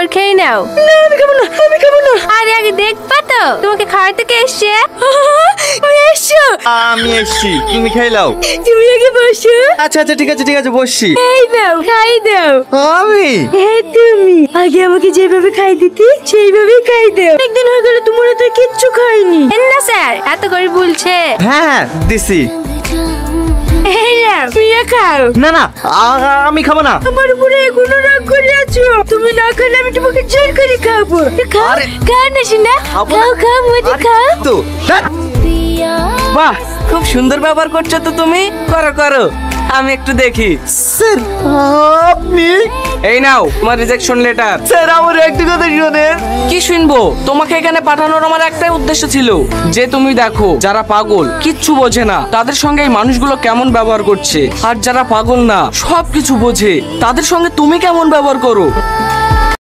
এবার খেয়ে নাও। না আমি খাবো না, আমি খাবো না। আরে আগে দেখবা তো তোমাকে খাওয়াতে কে এসছে। তুমি এসছো? আমি এসছি, তুমি খেয়ে নাও। তুমি আগে বসো। আচ্ছা আচ্ছা ঠিক আছে ঠিক আছে, বসছি। এই দাও, খাই দাও। আমি হ্যাঁ তুমি আগে আমাকে যেভাবে খাই দিতি সেইভাবেই খাই দাও। একদিন হয়ে গেল তোমার তো কিচ্ছু খাইনি। না স্যার এত করে বলছে। হ্যাঁ দিছি। এই নাও প্রিয়া খাও। না না আমি খাবো না। আমার উপরে এখনো রাগ করে আছো। তুমি না খেলে আমি তোমাকে জোর করে খাবো। খাও খাও না শোনা, খাও খাও মজা খাও। তো ধ্যাৎ। বাহ, খুব সুন্দর ব্যবহার করছো তো তুমি। করো করো, আমি একটু দেখি। স্যার আপনি? এই নাও তোমার রিজেকশন লেটার। স্যার আমার একটা কথা শোনেন। কি শুনবো? তোমাকে এখানে পাঠানোর আমার একটাই উদ্দেশ্য ছিল, যে তুমি দেখো যারা পাগল কিচ্ছু বোঝে না তাদের সঙ্গে এই মানুষগুলো কেমন ব্যবহার করছে, আর যারা পাগল না সবকিছু বোঝে তাদের সঙ্গে তুমি কেমন ব্যবহার করো।